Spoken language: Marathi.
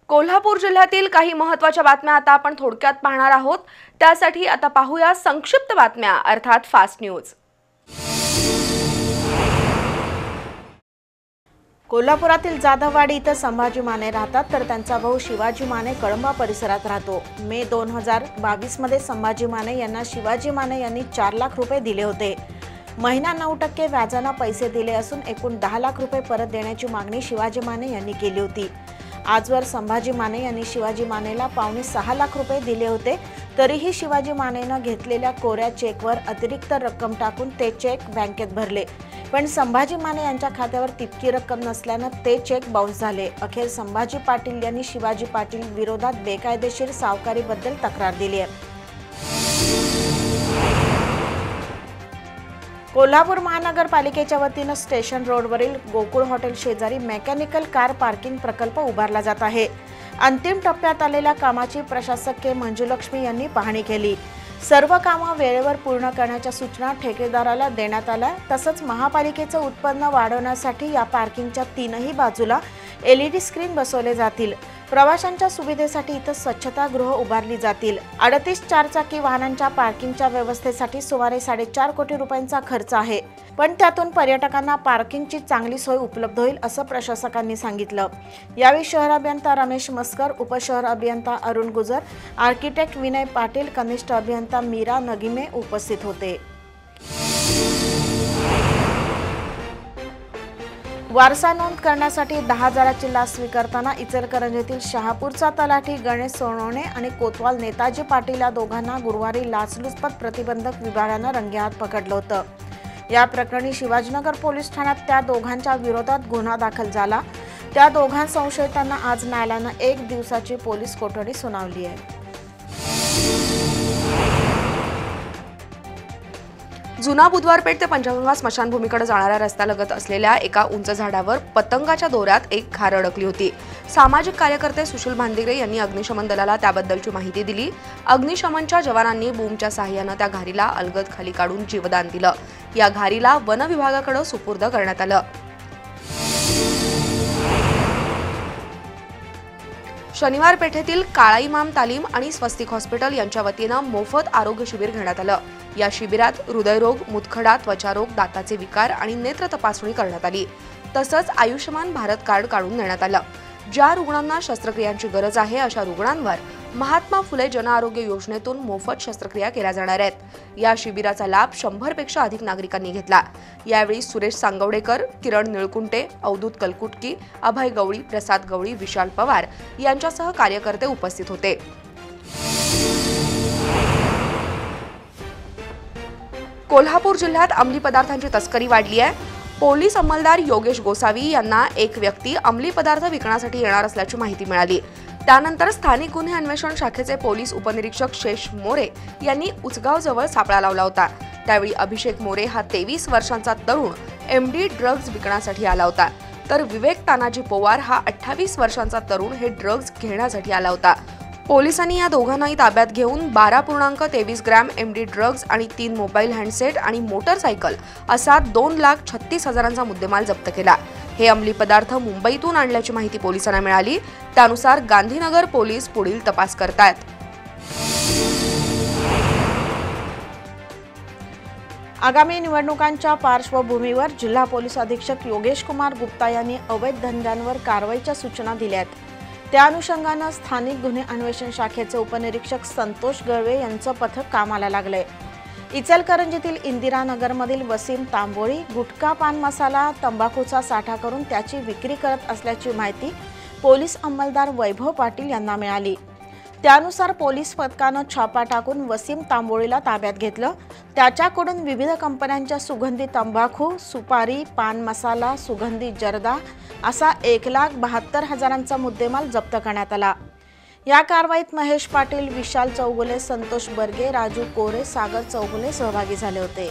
कोल्हापूर जिल्ह्यातील काही महत्त्वाच्या बातम्या आता आपण थोडक्यात पाहणार आहोत। त्यासाठी आता पाहूया संक्षिप्त बातम्या अर्थात फास्ट न्यूज। कोल्हापुरातील जाधववाडी इथं संभाजी माने राहतात, तर त्यांचा भाऊ शिवाजी माने कळंबा परिसरात राहतो। मे 2022 मध्ये संभाजी माने यांना शिवाजी माने यांनी 4 लाख रुपये दिले होते। महिना 9% व्याजाने पैसे दिले असून एकूण 10 लाख रुपये परत देण्याची मागणी शिवाजी माने यांनी केली होती। आजवर संभाजी माने यांनी शिवाजी मानेला पावणे 6 लाख रुपये दिले होते, तरीही शिवाजी मानेनं घेतलेल्या कोऱ्या चेकवर अतिरिक्त रक्कम टाकून ते चेक बँकेत भरले, पण संभाजी माने यांच्या खात्यावर तितकी रक्कम नसल्याने ते चेक बाउन्स झाले। अखेर संभाजी पाटील यांनी शिवाजी पाटील विरोधात बेकायदेशीर सावकारीबद्दल तक्रार दिली आहे। कोल्हापूर महानगरपालिकेच्या वतीनं स्टेशन रोडवरील गोकुळ हॉटेल शेजारी मेकॅनिकल कार पार्किंग प्रकल्प उभारला जात आहे। अंतिम टप्प्यात आलेल्या कामाची प्रशासक के मंजुलक्ष्मी यांनी पाहणी केली। सर्व कामं वेळेवर पूर्ण करण्याच्या सूचना ठेकेदाराला देण्यात आल्या। तसंच महापालिकेचं उत्पन्न वाढवण्यासाठी या पार्किंगच्या तीनही बाजूला LED स्क्रीन बसवले जातील। प्रवाशांच्या सुविधेसाठी इथं स्वच्छतागृह उभारली जातील। 38 चारचाकी वाहनांच्या पार्किंगच्या व्यवस्थेसाठी सुमारे 4.5 कोटी रुपयांचा खर्च आहे, पण त्यातून पर्यटकांना पार्किंगची चांगली सोय उपलब्ध होईल असं प्रशासकांनी सांगितलं। यावेळी शहर अभियंता रमेश मस्कर, उपशहर अभियंता अरुण गुजर, आर्किटेक्ट विनय पाटील, कनिष्ठ अभियंता मीरा नगीमे उपस्थित होते। वारसा नोंद करण्यासाठी 10,000ची लाच स्वीकारताना इचलकरंजीतील शहापूरचा तलाठी गणेश सोनवणे आणि कोतवाल नेताजी पाटील या दोघांना गुरुवारी लाचलुचपत प्रतिबंधक विभागानं रंगेहात पकडलं होतं। या प्रकरणी शिवाजीनगर पोलीस ठाण्यात त्या दोघांच्या विरोधात गुन्हा दाखल झाला। त्या दोघां संशयितांना आज न्यायालयानं 1 दिवसाची पोलीस कोठडी सुनावली आहे। जुना बुधवारपेठ ते पंचगंगा स्मशानभूमीकडे जाणाऱ्या रस्त्यालगत असलेल्या एका उंच झाडावर पतंगाच्या दोऱ्यात एक खार अडकली होती। सामाजिक कार्यकर्ते सुशील भांदिरे यांनी अग्निशमन दलाला त्याबद्दलची माहिती दिली। अग्निशमनच्या जवानांनी बूमच्या सहाय्याने त्या घारीला अलगद खाली काढून जीवदान दिलं। या घारीला वन विभागाकडे सुपूर्द करण्यात आलं। शनिवार पेठेतील काळा इमाम तालीम आणि स्वस्तिक हॉस्पिटल यांच्या वतीनं मोफत आरोग्य शिबिर घेण्यात आलं। या शिबिरात हृदयरोग, मुतखडा, त्वचारोग, दाताचे विकार आणि नेत्र तपासणी करण्यात आली। तसंच आयुष्यमान भारत कार्ड काढून देण्यात आलं। ज्या रुग्णांना शस्त्रक्रियांची गरज आहे अशा रुग्णांवर महात्मा फुले जन आरोग्य योजनेतून मोफत शस्त्रक्रिया केल्या जाणार आहेत। या शिबिराचा लाभ 100 पेक्षा अधिक नागरिकांनी घेतला। यावेळी सुरेश सांगवडेकर, किरण निळकुंटे, अवधूत कलकुटकी, अभय गवळी, प्रसाद गवळी, विशाल पवार यांच्यासह कार्यकर्ते उपस्थित होते। कोल्हापूर जिल्ह्यात अंमली पदार्थांची तस्करी वाढली आहे। पोलीस अंमलदार योगेश गोसावी यांना एक व्यक्ती अंमली पदार्थ विकण्यासाठी येणार असल्याची माहिती मिळाली। त्यानंतर स्थानिक गुन्हे अन्वेषण शाखेचे पोलीस उपनिरीक्षक शेष मोरे यांनी उचगाव जवळ सापळा लावला होता। त्यावेळी अभिषेक मोरे हा 23 वर्षांचा तरुण MD ड्रग्ज विकण्यासाठी आला होता, तर विवेक तानाजी पवार हा 28 वर्षांचा तरुण हे ड्रग्ज घेण्यासाठी आला होता। पोलिसांनी या दोघांनाही ताब्यात घेऊन 12.23 ग्रॅम MD ड्रग्ज आणि 3 मोबाईल हँडसेट आणि मोटरसायकल असा 2,36,000चा मुद्देमाल जप्त केला। हे अंमली पदार्थ मुंबईतून आणल्याची माहिती पोलिसांना मिळाली। त्यानुसार गांधीनगर पोलीस पुढील तपास करतायत। आगामी निवडणुकांच्या पार्श्वभूमीवर जिल्हा पोलीस अधीक्षक योगेश कुमार गुप्ता यांनी अवैध धंद्यांवर कारवाईच्या सूचना दिल्या आहेत। त्या अनुषंगाने स्थानिक गुन्हे अन्वेषण शाखेचे उपनिरीक्षक संतोष गळवे यांचं पथक कामाला लागले। इचलकरंजीतील इंदिरानगरमधील वसीम तांबोळी गुटखा, पान मसाला, तंबाखूचा साठा करून त्याची विक्री करत असल्याची माहिती पोलीस अंमलदार वैभव पाटील यांना मिळाली। त्यानुसार पोलीस पथकानं छापा टाकून वसीम तांबोळीला ताब्यात घेतलं। त्याच्याकडून विविध कंपन्यांच्या सुगंधी तंबाखू, सुपारी, पान मसाला, सुगंधी जर्दा असा 1,72,000चा मुद्देमाल जप्त करण्यात आला। या कारवाईत महेश पाटील, विशाल चौगुले, संतोष बर्गे, राजू कोरे, सागर चौगुले सहभागी झाले होते।